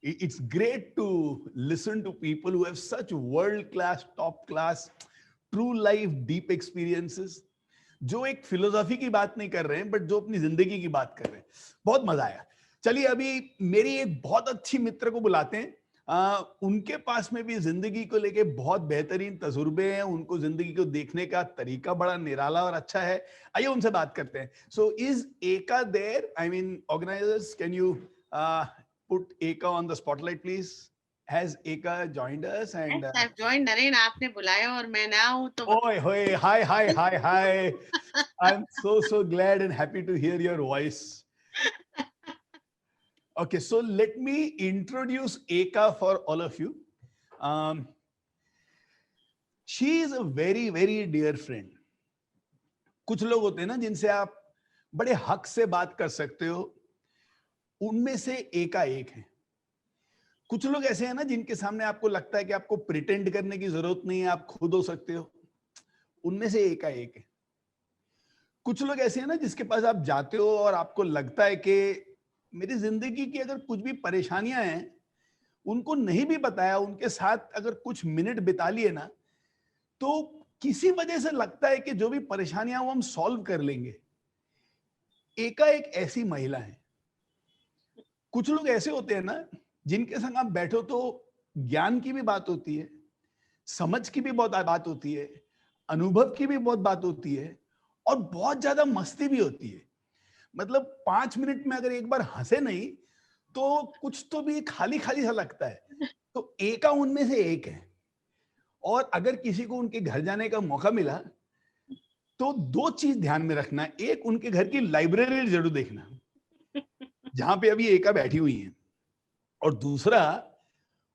it's great to listen to people who have such world class, top class, true life, deep experiences. जो एक philosophy की बात नहीं कर रहे हैं, बट जो अपनी जिंदगी की बात कर रहे हैं. बहुत मजा आया. चलिए अभी मेरी एक बहुत अच्छी मित्र को बुलाते हैं. उनके पास में भी जिंदगी को लेके बहुत बेहतरीन तजुर्बे हैं. उनको जिंदगी को देखने का तरीका बड़ा निराला और अच्छा है. आइए उनसे बात करते हैं. So is Eka there? I mean organisers, can you put Eka on the spotlight, please? Has Eka joined us? And Yes, I've joined. Naren, आपने बुलाया और मैं ना हूँ तो oi, hoi, hi. I'm so glad and happy to hear your voice. Okay, so let me introduce Eka for all of you. Um, she is a very dear friend. कुछ लोग होते हैं ना जिनसे आप बड़े हक से बात कर सकते हो, उनमें से एका एक है. कुछ लोग ऐसे हैं ना जिनके सामने आपको लगता है कि आपको प्रिटेंड करने की जरूरत नहीं है, आप खुद हो सकते हो, उनमें से एका एक है. कुछ लोग ऐसे हैं ना जिसके पास आप जाते हो और आपको लगता है कि मेरी जिंदगी की अगर कुछ भी परेशानियां हैं, उनको नहीं भी बताया, उनके साथ अगर कुछ मिनट बिता लिए ना, तो किसी वजह से लगता है कि जो भी परेशानियां वो हम सॉल्व कर लेंगे. एका एक ऐसी महिला है. कुछ लोग ऐसे होते हैं ना जिनके संग आप बैठो तो ज्ञान की भी बात होती है, समझ की भी बहुत बात होती है, अनुभव की भी बहुत बात होती है, और बहुत ज्यादा मस्ती भी होती है. मतलब 5 मिनट में अगर एक बार हंसे नहीं तो कुछ तो भी खाली खाली सा लगता है. तो एका उनमें से एक है. और अगर किसी को उनके घर जाने का मौका मिला तो दो चीज ध्यान में रखना. एक, उनके घर की लाइब्रेरी जरूर देखना जहां पे अभी एका बैठी हुई है. और दूसरा,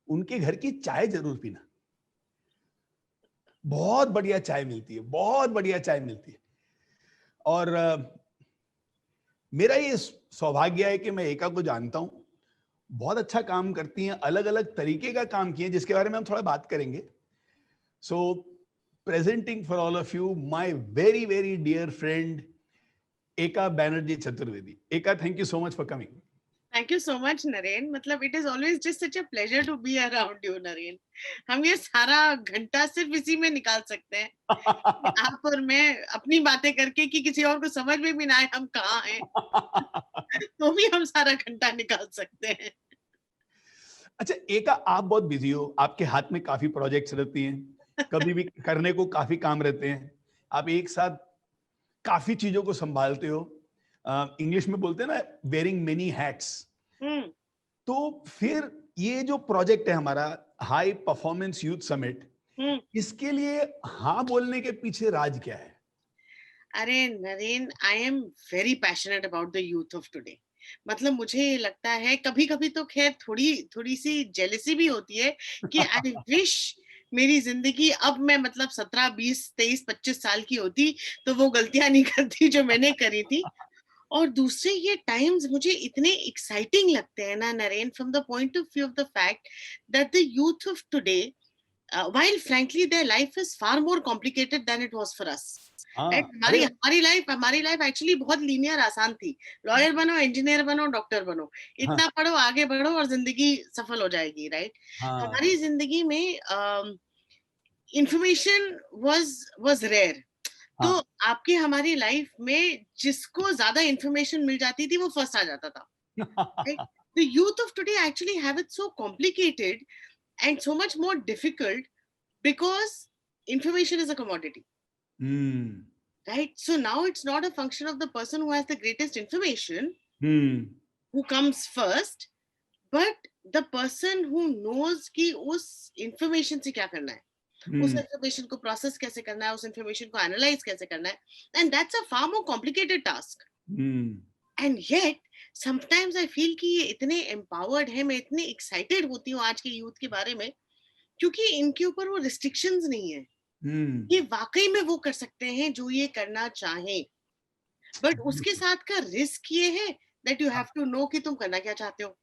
उनके घर की चाय जरूर पीना. बहुत बढ़िया चाय मिलती है, बहुत बढ़िया चाय मिलती है. और मेरा ये सौभाग्य है कि मैं एका को जानता हूं. बहुत अच्छा काम करती हैं, अलग अलग तरीके का काम किए जिसके बारे में हम थोड़ा बात करेंगे. So presenting for all of you my very dear friend Eka Banerjee Chaturvedi. Eka, thank you so much for coming. Thank you so much, Naren. मतलब it is always just such a pleasure to be around you, Naren. हम ये सारा घंटा सिर्फ इसी में निकाल सकते हैं कि आप और मैं अपनी बातें करके कि किसी और को समझ में भी ना आए हम कहाँ हैं, तो भी हम सारा घंटा निकाल सकते हैं. अच्छा एका, आप बहुत बिजी हो, आपके हाथ में काफी प्रोजेक्ट्स रहती हैं, कभी भी करने को काफी काम रहते हैं, आप एक साथ काफी चीजों को संभालते हो. इंग्लिश में बोलते हैं ना, वेयरिंग मेनी हैट्स. हम्म. तो फिर ये जो प्रोजेक्ट है हमारा हाई परफॉर्मेंस यूथ समिट, हम्म. इसके लिए हाँ बोलने के पीछे राज क्या है? अरे Naren, I am very passionate about the youth of today. मतलब मुझे ये लगता है कभी कभी तो खैर थोड़ी थोड़ी सी जेलसी भी होती है कि आई विश मेरी जिंदगी अब मैं मतलब 17 20 23 25 साल की होती तो वो गलतियां नहीं करती जो मैंने करी थी. और दूसरे ये टाइम्स मुझे इतने एक्साइटिंग लगते हैं ना Naren, from the point of view of the fact that the youth of today, while frankly their life is far more complicated than it was for us. Right? हाँ, हमारी अरे हमारी लाइफ एक्चुअली बहुत लीनियर आसान थी. लॉयर बनो, engineer बनो, doctor बनो, हाँ, इतना पढ़ो, आगे बढ़ो और जिंदगी सफल हो जाएगी. राइट? हाँ, हमारी जिंदगी में इंफॉर्मेशन वाज रेयर. तो हाँ. आपकी हमारी लाइफ में जिसको ज्यादा इंफॉर्मेशन मिल जाती थी वो फर्स्ट आ जाता था. Right? The youth of today actually have it so complicated and so much more difficult because information is a commodity. Hmm. Right? So now it's not a function of the person who has the greatest information hmm. who comes first, but the person who knows कि उस information से क्या करना है, उस हम्म. information को process कैसे करना है, उस information को analyze कैसे करना है. And that's a far more complicated task. Hmm. And yet sometimes I feel कि ये इतने empowered है, मैं इतनी excited होती हूँ आज के youth के बारे में क्योंकि इनके ऊपर वो restrictions नहीं है. हम्म. ये वाकई में वो कर सकते हैं जो ये करना चाहें. बट उसके साथ का रिस्क ये है that you have to know कि तुम करना क्या चाहते हो.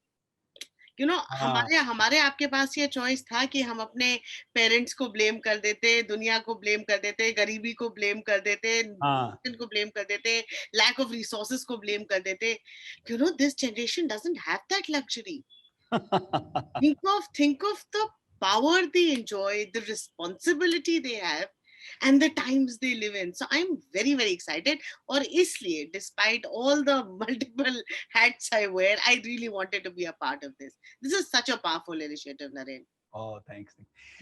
हाँ, हमारे हमारे आपके पास ये चॉइस था कि हम अपने पेरेंट्स को ब्लेम कर देते, दुनिया को ब्लेम कर देते, गरीबी को ब्लेम कर देते, हाँ. को ब्लेम कर देते, लैक ऑफ रिसोर्सेज को ब्लेम कर देते. This generation doesn't have that luxury. Think of the power they enjoy, the responsibility they have, and the times they live in. So I'm very, very excited. Or isliye, despite all the multiple hats I wear, I really wanted to be a part of this. This is such a powerful initiative, Naren. Oh, thanks.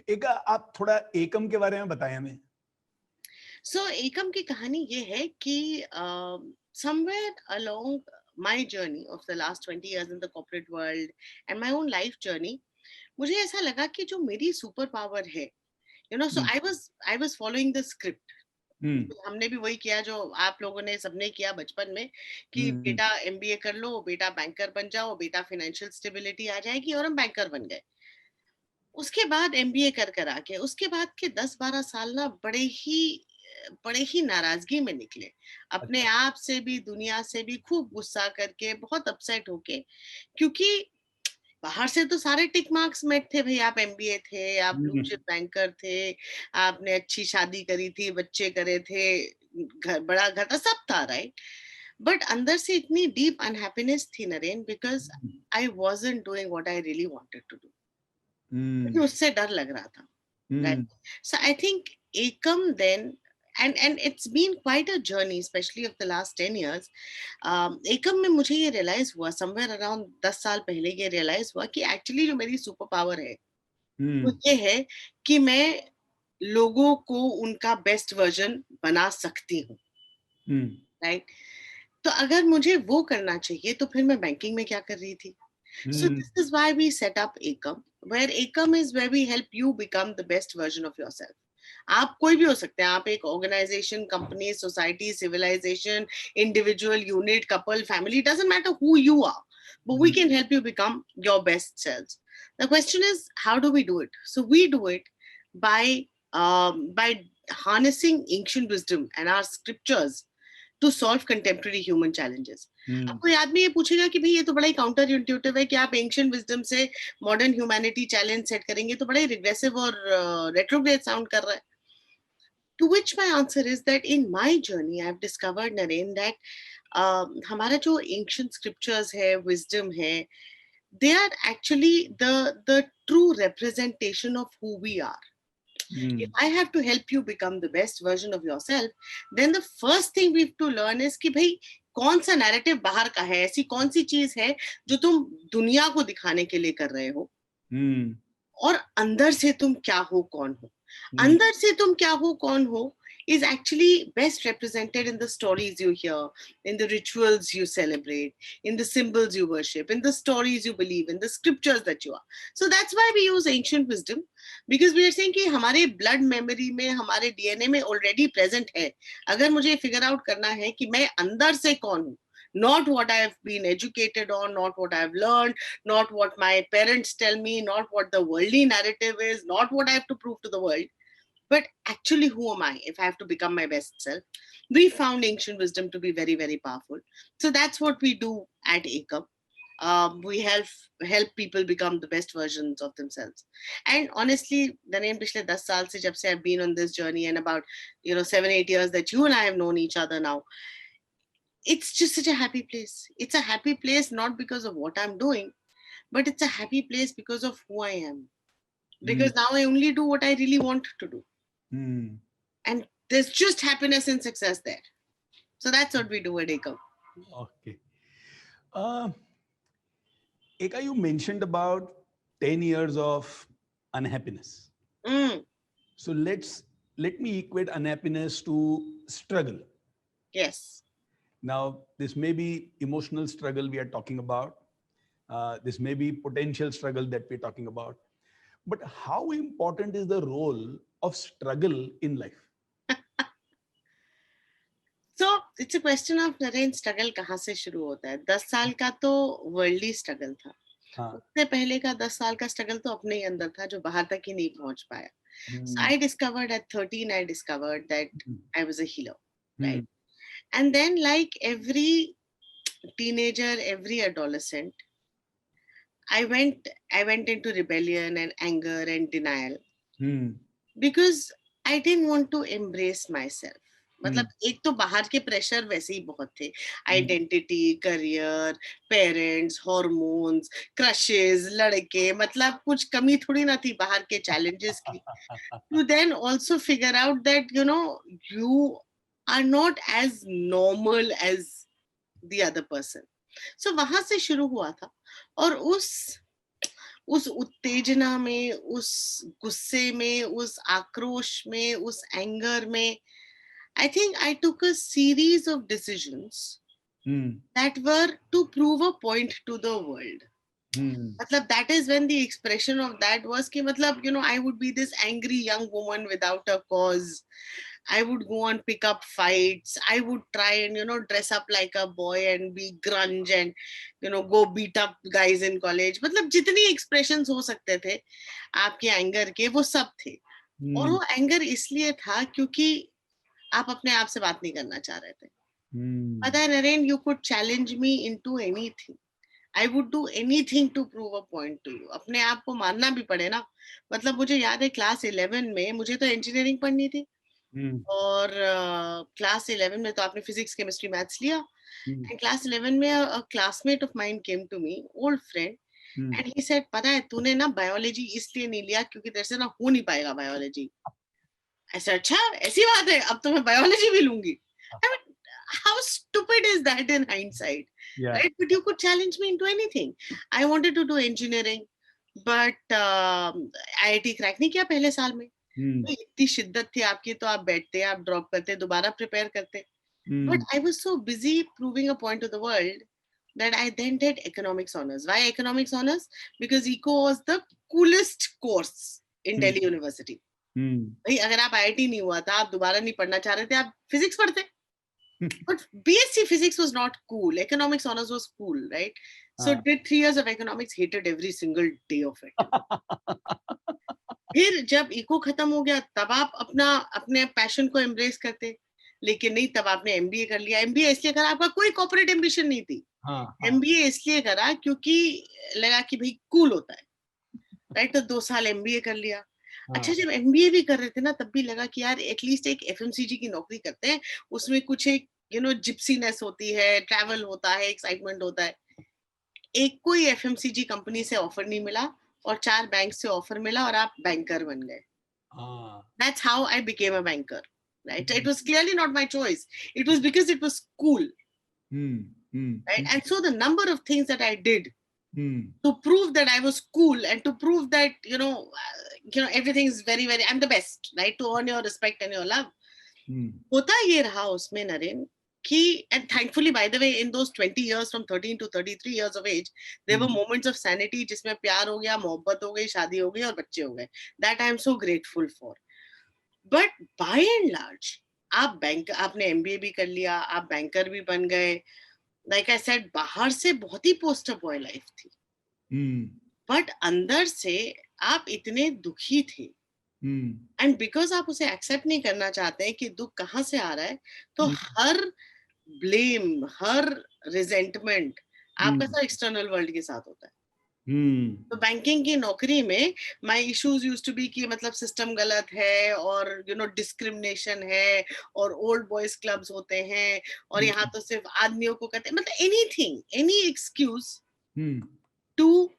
एक आप थोड़ा एकम के बारे में बताएं हमें. So एकम की कहानी ये है कि somewhere along my journey of the last 20 years in the corporate world and my own life journey, मुझे ऐसा लगा कि जो मेरी सुपर पावर है, so I was following the script. हमने भी वही किया जो आप लोगों ने सबने किया बचपन में कि बेटा एमबीए कर लो, बेटा बैंकर बन जाओ, बेटा फाइनेंशियल स्टेबिलिटी आ जाएगी, और हम बैंकर बन गए. उसके बाद एमबीए कर आके उसके बाद के 10-12 साल ना बड़े ही नाराजगी में निकले, अपने आप से भी, दुनिया से भी, खूब गुस्सा करके, बहुत अपसेट होके, क्योंकि बाहर से तो सारे टिक मार्क्स मेट थे भाई. आप एमबीए थे, आप ब्लू चिप बैंकर थे, आपने अच्छी शादी करी थी, बच्चे करे थे, बड़ा घर था, सब था, राइट. बट अंदर से इतनी डीप अनहैप्पीनेस थी, Naren, because I wasn't doing what I really wanted to do. मुझे उससे डर लग रहा था, right. So I think Ekam then, and it's been quite a journey, especially of the last 10 years. एकम में मुझे ये रियलाइज हुआ somewhere around 10 साल पहले, ये रियलाइज हुआ कि एक्चुअली जो मेरी सुपर पावर है वो ये है कि मैं लोगों को उनका बेस्ट वर्जन बना सकती हूँ, राइट. तो अगर मुझे वो करना चाहिए तो फिर मैं बैंकिंग में क्या कर रही थी. So this is why we set up Ekam, where Ekam is where we help you become the best version of yourself. आप कोई भी हो सकते हैं, आप एक organisation, company, society, civilisation, individual, unit, couple, family, doesn't matter who you are, but we can help you become your best selves. The question is, how do we do it? So we do it by harnessing ancient wisdom and our scriptures to solve contemporary human challenges. अब कोई आदमी ये पूछेगा कि भाई ये तो बड़ा ही काउंटर इंट्यूटिव है कि आप एंशिएंट विजडम से मॉडर्न ह्यूमैनिटी चैलेंज सेट करेंगे, तो बड़ा ही रिग्रेसिव और रेट्रोग्रेड साउंड कर रहा है. To which my answer is that in my journey I've discovered, Naren, that हमारा जो ancient scriptures है, wisdom है, they are actually the true representation of who we are. If I have to help you become the best version of yourself, then the first thing we have to learn is कि भाई कौन सा narrative बाहर का है, ऐसी कौन सी चीज है जो तुम दुनिया को दिखाने के लिए कर रहे हो, और अंदर से तुम क्या हो, कौन हो. अंदर से तुम क्या हो, कौन हो is actually best represented in the stories you hear, in the rituals you celebrate, in the symbols you worship, in the stories you believe, in the scriptures that you are. So that's why we use ancient wisdom, because we are saying कि हमारे blood memory में, हमारे DNA में already present है. अगर मुझे figure out करना है कि मैं अंदर से कौन हूँ, not what I've been educated on, not what I've learned, not what my parents tell me, not what the worldly narrative is, not what I have to prove to the world, but actually who am I if I have to become my best self. We found ancient wisdom to be very, very powerful. So that's what we do at Ekam. We help people become the best versions of themselves. And honestly, the name पिछले 10 साल से जब से I've been on this journey, and about 7-8 years that you and I have known each other now, it's just such a happy place. It's a happy place not because of what I'm doing, but it's a happy place because of who I am. Because now I only do what I really want to do. And there's just happiness and success there. So that's what we do at Ekam. Okay. Eka, you mentioned about 10 years of unhappiness. So let me equate unhappiness to struggle. Yes. Now, this may be emotional struggle we are talking about. This may be potential struggle that we're talking about. But how important is the role of struggle in life? So it's a question of Naren, struggle कहाँ से शुरू होता है. 10 साल का तो worldly struggle था. उससे पहले का 10 साल का स्ट्रगल तो अपने ही अंदर था, जो बाहर तक ही नहीं पहुंच पाया. So I discovered at 13, I discovered that I was a healer, right? And then, like every teenager, every adolescent, I went into rebellion and anger and denial because I didn't want to embrace myself. मतलब एक तो बाहर के pressure वैसे ही बहुत थे, identity, career, parents, hormones, crushes, लड़के, मतलब कुछ कमी थोड़ी ना थी बाहर के चैलेंजेस की. You then also figure out that you are not as normal as the other person. So वहां से शुरू हुआ था. और उस उत्तेजना में, उस गुस्से में, उस आक्रोश में, उस एंगर में, I think I took a series of decisions that were to prove a point to the world. मतलब that is when the expression of that was कि मतलब I would be this angry young woman without a cause. I would go on pick up fights. I would try and dress up like a boy and be grunge and go beat up guys in college. मतलब जितनी expressions हो सकते थे आपके anger के, वो सब थे. और वो anger इसलिए था क्योंकि आप अपने आप से बात नहीं करना चाह रहे थे. पता है Naren, you could challenge me into anything. I would do anything to prove a point to you. अपने आप को मानना भी पड़े ना. मतलब मुझे याद है क्लास 11 में मुझे तो इंजीनियरिंग पढ़नी थी. और क्लास 11 में तो आपने फिजिक्स, केमिस्ट्री, मैथ्स लिया. एंड क्लास 11 में a classmate of mine came to me, old friend, and he said, पता है तूने ना बायोलॉजी इसलिए नहीं लिया क्योंकि तेरे से ना हो नहीं पाएगा बायोलॉजी. ऐसा, अच्छा ऐसी बात है, अब तो मैं बायोलॉजी भी लूंगी. I mean, how stupid is that in hindsight? Yeah. Right? But you could challenge me into anything. I wanted to do engineering, but IIT crack नहीं किया पहले साल में. इतनी शिद्दत थी आपकी तो आप बैठते, आप ड्रॉप करते, दोबारा प्रिपेयर करते. But I was so busy proving a point to the world that I then did economics honors. Why economics honors? Because eco was the coolest course in Delhi University. भाई अगर आप IIT नहीं हुआ था, आप दोबारा नहीं पढ़ना चाह रहे थे, आप फिजिक्स पढ़ते. But BSc physics was not cool. Economics honors was cool, right? So did 3 years of economics, hated every single day of it. फिर जब इको खत्म हो गया तब आप अपने पैशन को एम्ब्रेस करते. लेकिन नहीं, तब आपने MBA कर लिया. MBA इसलिए करा, आपका कोई कॉर्पोरेट एम्बिशन नहीं थी. MBA इसलिए करा क्योंकि लगा कि भाई कूल होता है, राइट? तो 2 साल MBA कर लिया. अच्छा, जब MBA भी कर रहे थे ना तब भी लगा कि यार एटलीस्ट एक FMCG की नौकरी करते हैं, उसमें कुछ एक जिप्सीनेस होती है, ट्रैवल होता है, एक्साइटमेंट होता है. एक कोई FMCG कंपनी से ऑफर नहीं मिला और 4 बैंक से ऑफर मिला और आप बैंकर बन गए. That's how I became a banker, right? It was clearly not my choice. It was because it was cool. Right? And so the number of things that I did to prove that I was cool and to prove that everything is very, very, I'm the best, right? To earn your respect and your love. होता ये रहा उसमें नरेन कि, and thankfully by the way in those 20 years from 13 to 33 years of age there were moments of sanity जिसमें प्यार हो गया, मोहब्बत हो गई, शादी हो गई और बच्चे हो गए. That I am so grateful for. But by and large आपने MBA भी कर लिया, आप बैंकर भी बन गए. Like I said, बाहर से बहुत ही पोस्टर बॉय लाइफ थी. बट अंदर से आप इतने दुखी थे. एंड बिकॉज आप उसे एक्सेप्ट नहीं करना चाहते हैं कि दुख कहाँ से आ रहा है, तो हर ब्लेम, हर रिजेंटमेंट आपका सब एक्सटर्नल वर्ल्ड के साथ होता है. तो बैंकिंग की नौकरी में my issues used to be कि मतलब सिस्टम गलत है और डिस्क्रिमिनेशन है और ओल्ड बॉयज क्लब्स होते हैं और यहाँ तो सिर्फ आदमियों को कहते हैं, मतलब anything, any excuse to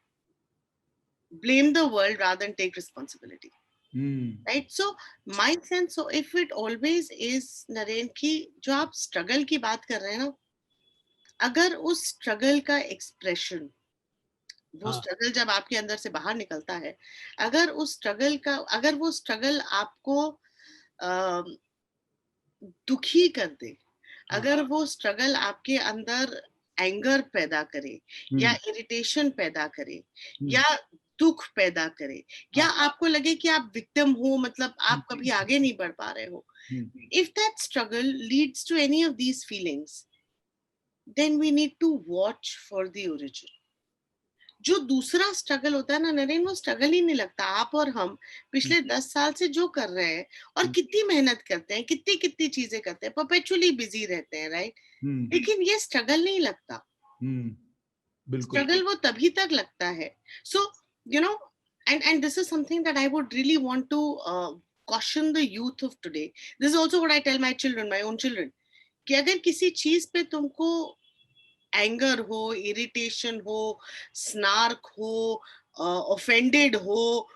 blame the world rather than take responsibility. Right? So my sense, so if it always is Naren कि जो आप स्ट्रगल की बात कर रहे हैं ना, अगर उस स्ट्रगल का एक्सप्रेशन, वो स्ट्रगल जब आपके अंदर से बाहर निकलता है, अगर वो स्ट्रगल आपको दुखी कर दे, अगर वो स्ट्रगल आपके अंदर एंगर पैदा करे या इरिटेशन पैदा करे या दुख पैदा करे या आपको लगे कि आप विक्टिम हो, मतलब आप कभी आगे नहीं बढ़ पा रहे हो, if that struggle leads to any of these feelings, then we need to watch for the origin. जो दूसरा स्ट्रगल होता है ना नरेन, वो स्ट्रगल ही नहीं लगता. आप और हम पिछले 10 साल से जो कर रहे हैं और कितनी मेहनत करते हैं, कितनी चीजें करते हैं, परपेचुअली बिजी रहते हैं, राइट? लेकिन ये स्ट्रगल नहीं लगता. स्ट्रगल वो तभी तक लगता है. सो and this is something that I would really want to caution the youth of today. This is also what I tell my children, my own children, कि अगर किसी चीज पे तुमको एंगर हो, इरिटेशन हो, स्नार्क हो, ऑफेंडेड हो,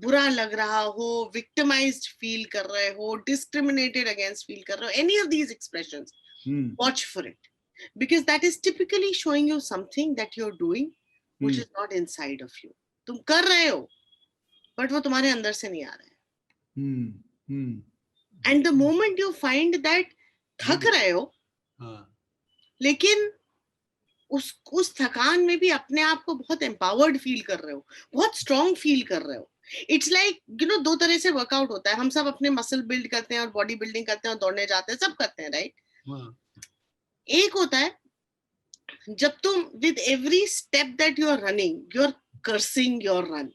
बुरा लग रहा हो, विक्टिमाइज्ड फील कर रहे हो, डिस्क्रिमिनेटेड अगेंस्ट फील कर रहे हो, any of these expressions, watch for it, because that is typically showing you something that you're doing which is not inside of you. तुम कर रहे हो but वो तुम्हारे अंदर से नहीं आ रहा है. And the moment you find that थक रहे हो लेकिन उस थकान में भी अपने आप को बहुत एम्पावर्ड फील कर रहे हो, बहुत स्ट्रॉन्ग फील कर रहे हो. इट्स लाइक दो तरह से वर्कआउट होता है. हम सब अपने मसल बिल्ड करते हैं और बॉडी बिल्डिंग करते हैं और दौड़ने जाते हैं, सब करते हैं, राइट? एक होता है जब तुम with every step that you are running you are cursing your run.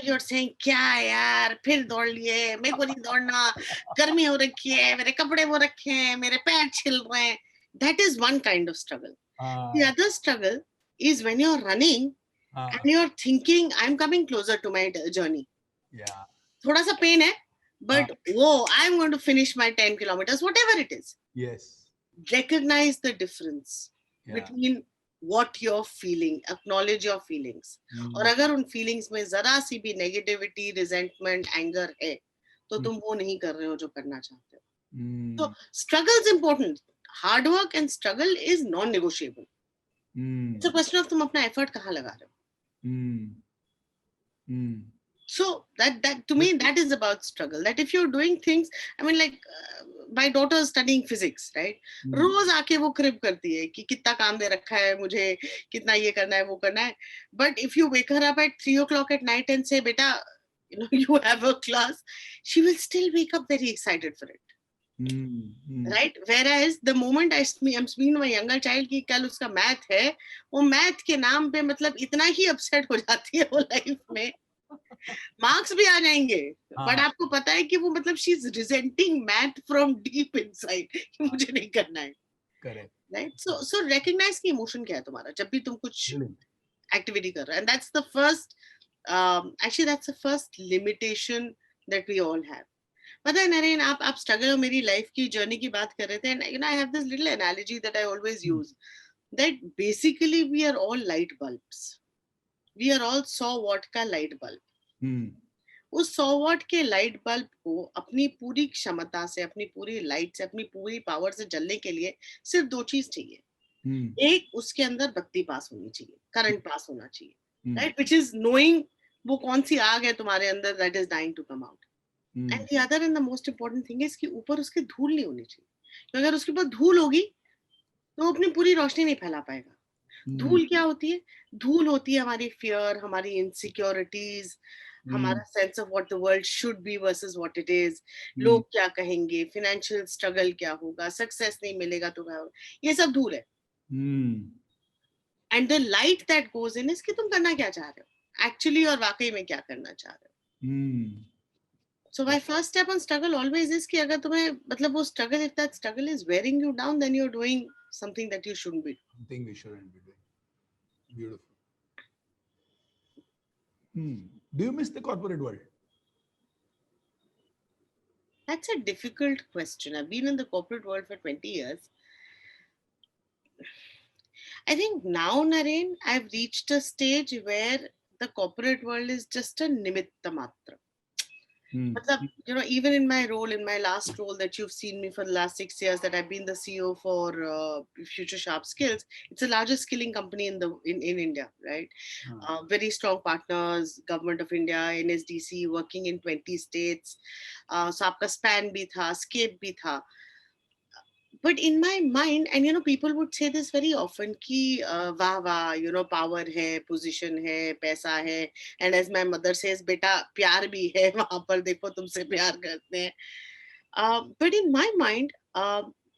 You are saying क्या यार फिर दौड़ लिए, मेरे को नहीं दौड़ना, गर्मी हो रखी है, मेरे कपड़े वो रखे हैं, मेरे पैर छिल रहे हैं. That is one kind of struggle. The other struggle is when you're running and you're thinking, I'm coming closer to my journey. Yeah. थोड़ा सा pain है, but whoa, I'm going to finish my 10 kilometers, whatever it is. Yes. Recognize the difference between what you're feeling, acknowledge your feelings. और अगर उन feelings में जरा सी भी negativity, resentment, anger है, तो तुम वो नहीं कर रहे हो जो करना चाहते हो. So struggle is important. Hard work and struggle is non-negotiable. It's a question of तुम अपना effort कहाँ लगा रहे हो. So that to me that is about struggle. That if you're doing things, I mean like my daughter is studying physics, right? रोज आके वो crib करती है कि कितना काम दे रखा है मुझे, कितना ये करना है वो करना है. But if you wake her up at 3 o'clock at night and say बेटा you have a class, she will still wake up very excited for it. Right? Whereas the moment I'm speaking to my younger child कि कल उसका math है, वो math के नाम पे मतलब इतना ही अपसेट हो जाती है वो लाइफ में. मार्क्स भी आ जाएंगे, बट आपको पता है कि वो मतलब she is resenting math from deep inside कि मुझे नहीं करना है. Correct, right? सो रिकॉग्नाइज की इमोशन क्या है तुम्हारा जब भी तुम कुछ एक्टिविटी कर रहे हो. And that's the first actually that's the first limitation that we all have. पता है नरेन, आप स्ट्रगल और मेरी लाइफ की जर्नी की बात कर रहे थे, and I have this little analogy that I always use, that basically we are all light bulbs. We are all 100 watt का लाइट बल्ब. उस 100 वॉट के लाइट बल्ब को अपनी पूरी क्षमता से, अपनी पूरी लाइट से, अपनी पूरी पावर से जलने के लिए सिर्फ दो चीज चाहिए. एक, उसके अंदर बत्ती पास होनी चाहिए, करंट पास होना चाहिए, राइट? व्हिच इज नोइंग वो कौन सी आग है तुम्हारे अंदर that is dying to come out. And the other and the most important thing is कि ऊपर उसके धूल नहीं होनी चाहिए. तो अगर उसके ऊपर धूल होगी तो वो अपनी पूरी रोशनी नहीं फैला पाएगा. धूल क्या होती है? धूल होती है हमारी फियर, हमारी इनसिक्योरिटीज, हमारा sense of what the world should be versus what it is. लोग क्या कहेंगे, फाइनेंशियल स्ट्रगल क्या होगा, सक्सेस नहीं मिलेगा तो क्या होगा, ये सब धूल है. And the light that goes in is कि तुम करना क्या चाह रहे हो एक्चुअली, और वाकई में क्या करना चाह रहे हो. So my first step on struggle always is कि अगर तुम्हें मतलब वो struggle, if that struggle is wearing you down, then you're doing something that you shouldn't be. Something we shouldn't be doing. Beautiful. Do you miss the corporate world? That's a difficult question. I've been in the corporate world for 20 years. I think now, Naren, I've reached a stage where the corporate world is just a nimitta matra. Matlab, even in my role, in my last role that you've seen me for the last 6 years, that I've been the CEO for Future Sharp Skills, it's the largest skilling company in India, right? Very strong partners, Government of India, NSDC, working in 20 states. So आपका span भी था, scape भी था. But in my mind, and people would say this very often कि वाह वाह, power है, position है, पैसा है, and as my mother says, बेटा प्यार भी है वहाँ पर, देखो तुमसे प्यार करते हैं. But in my mind,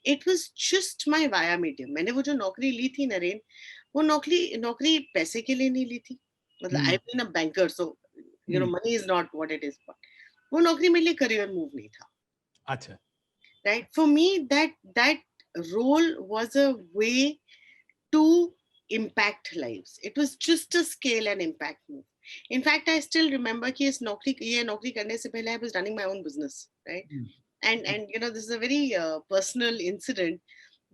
it was just my via medium. मैंने वो जो नौकरी ली थी नरेन, वो नौकरी पैसे के लिए नहीं ली थी. मतलब I've been a banker, so money is not what it is. But वो नौकरी मेरे लिए career move नहीं था. अच्छा. Right? For me, that role was a way to impact lives. It was just a scale and impact move. In fact, I still remember कि इस ये नौकरी करने से पहले I was running my own business, right? And you know, this is a very personal incident,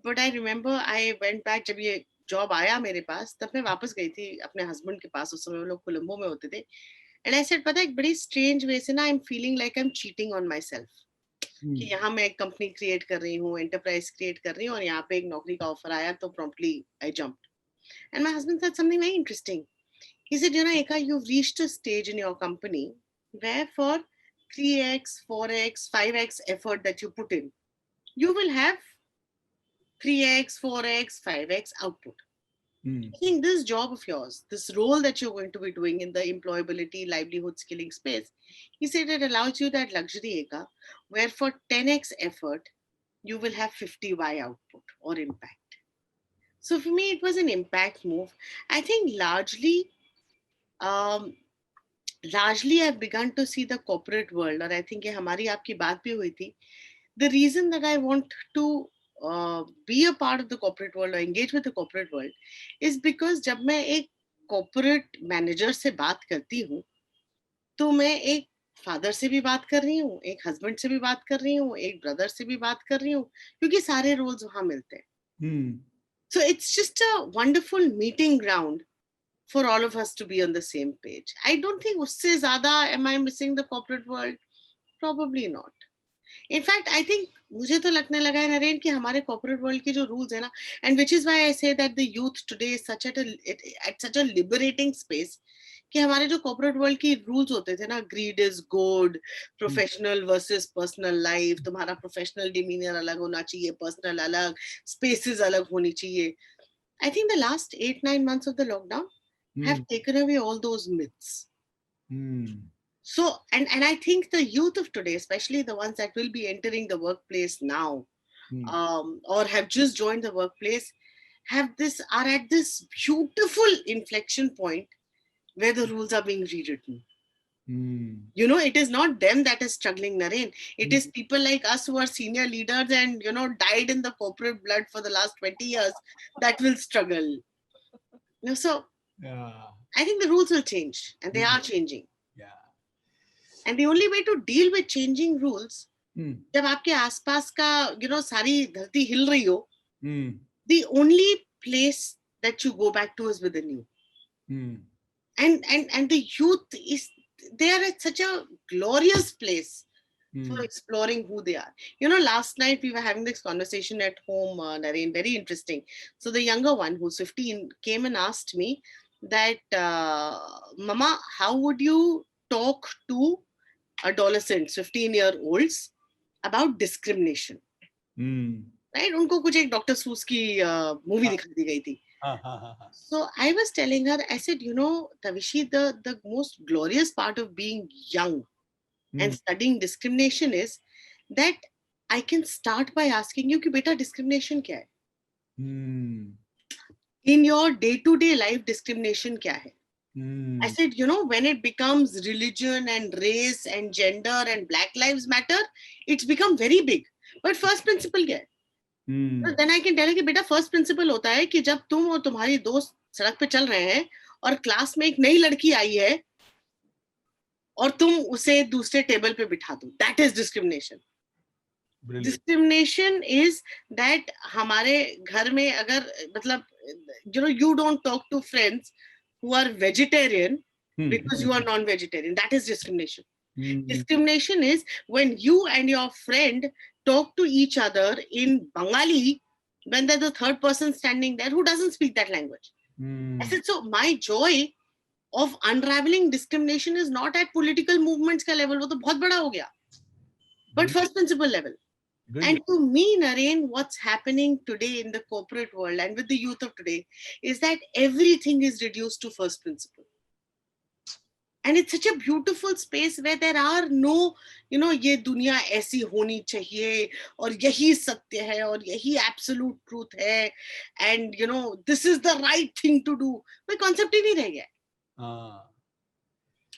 but I remember I went back जब ये job आया मेरे पास, तब मैं वापस गई थी अपने हस्बैंड के पास. उस समय वो लोग कोलंबो में होते थे. And I said, पता है, एक बड़ी strange way से ना I'm feeling like I'm cheating on myself. कि यहाँ मैं एक कंपनी क्रिएट कर रही हूँ, एंटरप्राइज क्रिएट कर रही हूँ, और यहाँ पे एक नौकरी का ऑफर आया तो promptly I jumped. And my husband said something very interesting. He said, you know, Eka, you've reached a stage in your company where for 3x, 4x, 5x effort that you put in, you will have 3x, 4x, 5x output. I think this job of yours, this role that you're going to be doing in the employability, livelihood skilling space, he said it allows you that luxury, Eka, where for 10x effort, you will have 50y output or impact. So for me, it was an impact move. I think um, largely I've begun to see the corporate world, और I think ये हमारी आपकी बात भी हुई थी. The reason that I want to be a part of the corporate world or engage with the corporate world is because जब मैं एक corporate manager से बात करती हूँ, तो मैं एक फादर से भी बात कर रही हूँ, एक हस्बैंड से भी बात कर रही हूँ, एक ब्रदर से भी बात कर रही हूँ, क्योंकि सारे रोल्स वहां मिलते हैं. So it's just a wonderful meeting ground for all of us to be on the same page. I don't think usse zyada am I missing the corporate world? Probably not. In fact, I think मुझे तो लगने लगा है नरेन कि हमारे corporate world के जो rules है ना, and which is why I say that the youth today is at such a liberating space, कि हमारे जो corporate world की rules होते थे ना, greed is good, professional versus personal life, तुम्हारा professional demeanor अलग होना चाहिए, personal अलग, spaces अलग होनी चाहिए. I think the last 8-9 months of the lockdown have taken away all those myths. So, and I think the youth of today, especially the ones that will be entering the workplace now, or have just joined the workplace, are at this beautiful inflection point where the rules are being rewritten. You know, it is not them that is struggling, Naren. It is people like us who are senior leaders and, you know, died in the corporate blood for the last 20 years that will struggle. You know, so I think the rules will change, and they are changing. And the only way to deal with changing rules, जब आपके आसपास का, you know, सारी धरती हिल रही हो, the only place that you go back to is within you. And the youth they are at such a glorious place for exploring who they are. You know, last night we were having this conversation at home, Naren, very interesting. So the younger one, who's 15, came and asked me that, Mama, how would you talk to adolescents, 15-year-olds, about discrimination? Right? उनको कुछ एक doctor सूस की movie दिखा दी गई थी. So I was telling her, I said, you know, Tavishi, the most glorious part of being young and studying discrimination is that I can start by asking you कि बेटा discrimination क्या है? In your day-to-day life, discrimination क्या है? I said, you know, when it becomes religion and race and gender and Black Lives Matter, it's become very big. But first principle क्या है? Then I can tell you कि बेटा first principle होता है कि जब तुम और तुम्हारी दोस्त सड़क पे चल रहे हैं और क्लास में एक नई लड़की आई है और तुम उसे दूसरे टेबल पे बिठा दो, that is discrimination. Brilliant. Discrimination is that हमारे घर में अगर मतलब, you know, you don't talk to friends who are vegetarian because you are non-vegetarian. That is discrimination. Discrimination is when you and your friend talk to each other in Bengali when there's a third person standing there who doesn't speak that language. I said, so my joy of unraveling discrimination is not at political movements ka level, wo to bahut bada ho gaya, but first principle level. And to me, Naren, what's happening today in the corporate world and with the youth of today is that everything is reduced to first principle. And it's such a beautiful space where there are no, you know, ये दुनिया ऐसी होनी चाहिए और यही सत्य है और यही absolute truth है, and you know, this is the right thing to do. कोई concept ही नहीं रह गया.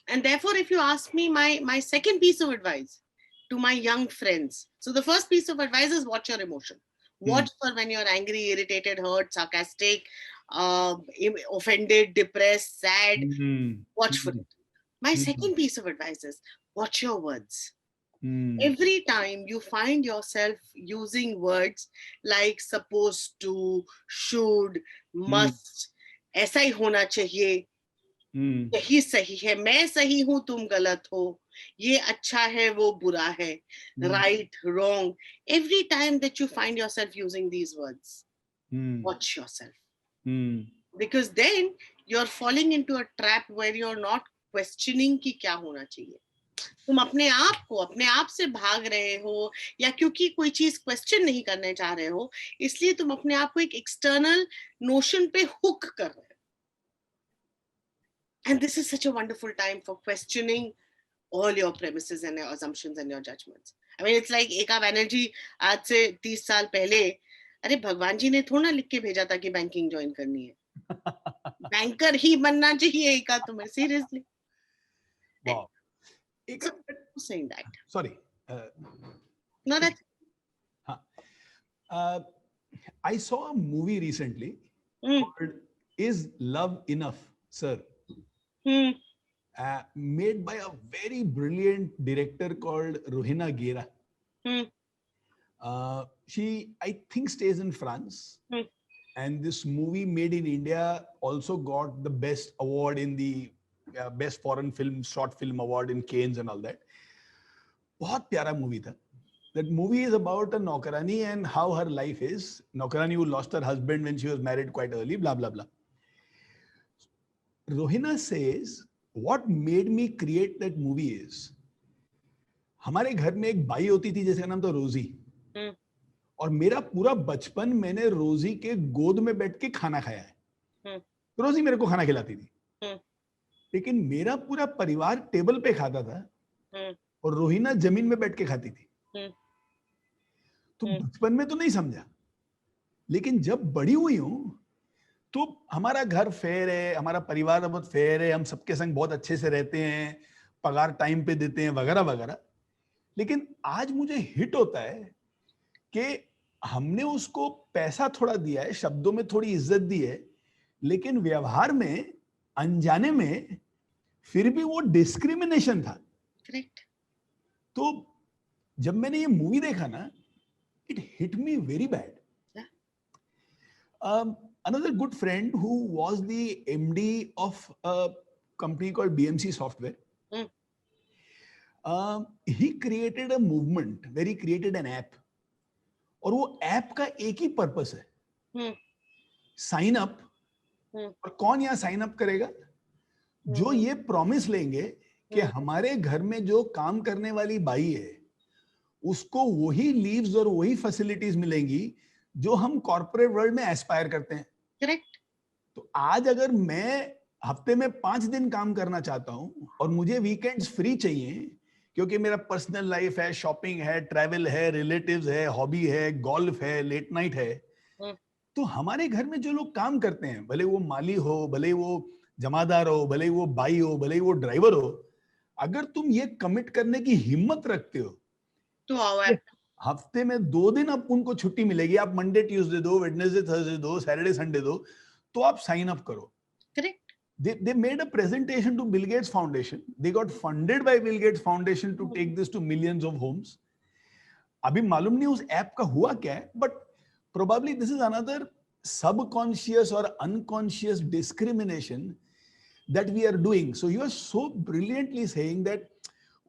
And therefore, if you ask me, my second piece of advice to my young friends. So the first piece of advice is watch your emotion. Watch for when you're angry, irritated, hurt, sarcastic, offended, depressed, sad, Hmm. watch for Hmm. it. My Hmm. second piece of advice is watch your words. Hmm. Every time you find yourself using words like supposed to, should, must, ऐसा ही होना चाहिए, Hmm. यही सही है, मैं सही हूं तुम गलत हो, ये अच्छा है वो बुरा है, right, wrong, every time that you find yourself using these words, Hmm. watch yourself, Hmm. because then you're falling into a trap where you're not questioning कि क्या होना चाहिए. तुम अपने आप को अपने आप से भाग रहे हो, या क्योंकि कोई चीज क्वेश्चन नहीं करने चाह रहे हो, इसलिए तुम अपने आप को एक एक्सटर्नल नोशन पे हुक कर रहे हो. And this is such a wonderful time for questioning all your premises and your assumptions and your judgments. I mean, it's like Eka Banerjee आज से 30 साल पहले, अरे भगवान जी ने थोड़ा ना लिख के भेजा था कि बैंकिंग ज्वाइन करनी है. बैंकर ही बनना चाहिए एका तुम्हें, seriously. Wow. Eka, saying that. sorry. No, that's. I saw a movie recently called Is Love Enough, Sir? Made by a very brilliant director called Rohina Gera. She, I think, stays in France. And this movie made in India also got the best award in the best foreign film, short film award in Cannes and all that. बहुत प्यारा movie था. That movie is about a Naukarani and how her life is. Naukarani who lost her husband when she was married quite early, blah, blah, blah. Rohina says, what made me create that movie is, हमारे घर में एक by होती थी जिसका नाम था रोजी. और मेरा पूरा बचपन मैंने रोजी के गोद में बैठ के खाना खाया है. रोजी मेरे को खाना खिलाती थी. लेकिन मेरा पूरा परिवार टेबल पे खाता था और रोहिना जमीन में बैठ के खाती थी. तो बचपन में तो नहीं समझा, लेकिन जब बड़ी हुई हूं तो हमारा घर फेयर है, हमारा परिवार बहुत फेयर है, हम सबके संग बहुत अच्छे से रहते हैं, पगार टाइम पे देते हैं, वगैरह वगैरह. लेकिन आज मुझे हिट होता है कि हमने उसको पैसा थोड़ा दिया है, शब्दों में थोड़ी इज्जत दी है, लेकिन व्यवहार में, अनजाने में, फिर भी वो डिस्क्रिमिनेशन था. करेक्ट. तो जब मैंने ये मूवी देखा ना, it hit me very bad. Another good friend who was the MD of a company called BMC Software, he created a movement where he created an app. और वो ऐप का एक ही पर्पस है, साइन अप. और कौन यहाँ sign up करेगा? जो ये प्रॉमिस लेंगे कि हमारे घर में जो काम करने वाली बाई है उसको वही लीव्स और वही फैसिलिटीज मिलेंगी जो हम कॉर्पोरेट वर्ल्ड में एस्पायर करते हैं. करेक्ट. तो आज अगर मैं हफ्ते में 5 दिन काम करना चाहता हूं और मुझे वीकेंड्स फ्री चाहिए क्योंकि मेरा पर्सनल लाइफ है, शॉपिंग है, ट्रैवल है, रिलेटिव्स है, हॉबी है, गोल्फ है, लेट नाइट है, तो हमारे घर में जो लोग काम करते हैं, भले वो माली हो, भले वो जमादार हो, भले वो बाई हो, भले वो ड्राइवर हो, अगर तुम ये कमिट करने की हिम्मत रखते हो तो हफ्ते में 2 दिन अब उनको छुट्टी मिलेगी, आप मंडे ट्यूसडे दो, वेडनेसडे थर्सडे दो, सैटरडे संडे दो, तो आप साइन अप करो. Correct. They made a presentation to Bill Gates Foundation. They got funded by Bill Gates Foundation to take this to millions of homes. अभी मालूम नहीं उस ऐप का हुआ क्या है, but probably this is another subconscious or unconscious discrimination that we are doing. So you are so brilliantly saying that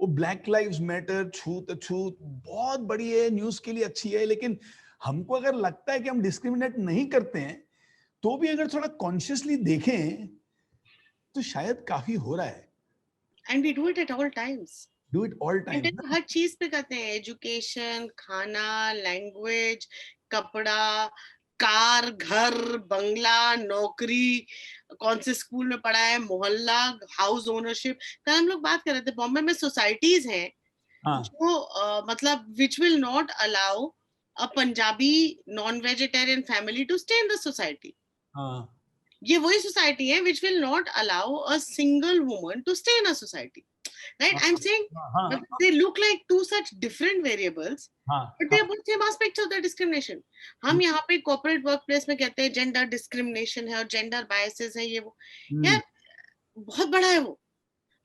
वो black lives matter, छूत अछूत बहुत बड़ी है, न्यूज के लिए अच्छी है, लेकिन हमको अगर लगता है कि हम डिस्क्रिमिनेट नहीं करते हैं तो भी अगर थोड़ा कॉन्शियसली देखें तो शायद काफी हो रहा है. And we do it at all times. Do it all time. हर चीज पे करते हैं, एजुकेशन, खाना, लैंग्वेज, कपड़ा, कार, घर, बंगला, नौकरी, कौन से स्कूल में पढ़ा है, मोहल्ला, हाउस ओनरशिप. कल हम लोग बात कर रहे थे, बॉम्बे में सोसाइटीज हैं जो मतलब which will not allow a Punjabi non vegetarian family to stay in the society. ये वही सोसाइटी है which will not allow a single woman to stay in a society. right? I'm saying हाँ they look like two such different variables, हाँ but they are both same aspects of the discrimination. हम यहाँ पे corporate workplace में कहते हैं gender discrimination है और gender biases है, ये वो यार बहुत बड़ा है वो.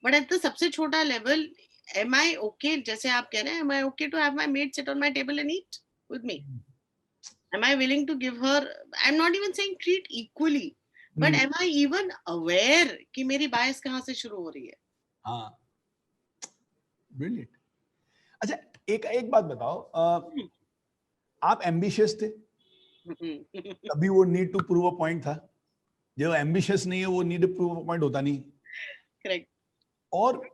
But at the सबसे छोटा level, am I okay, जैसे आप कह रहे हैं, am I okay to have my maid sit on my table and eat with me? Am I willing to give her, I'm not even saying treat equally, but am I even aware कि मेरी bias कहाँ से शुरू हो रही है? हाँ, brilliant. अच्छा, एक बात बताओ, आप एम्बिशियस थे तभी वो need to prove a point था. जो एम्बिशियस नहीं है वो need to prove a point होता नहीं. करेक्ट. और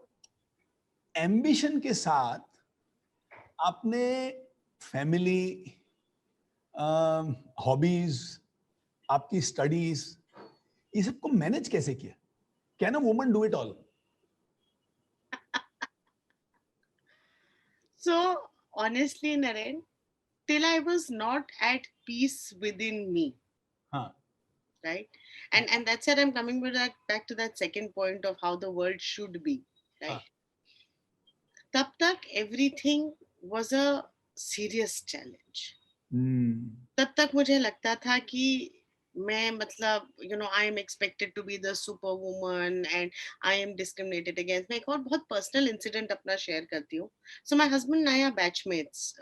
एम्बिशन के साथ आपने फैमिली, हॉबीज, आपकी स्टडीज, ये सबको मैनेज कैसे किया? Can a woman do it all? So honestly, Naren, till I was not at peace within me, हाँ. right? And that's where I'm coming back to that second point of how the world should be, right? तब तक everything was a serious challenge. तब तक मुझे लगता था कि मैं मतलब I am expected to be the super woman and I am discriminated against. मैं एक और बहुत personal incident अपना share करती हूँ. So my husband and I are batchmates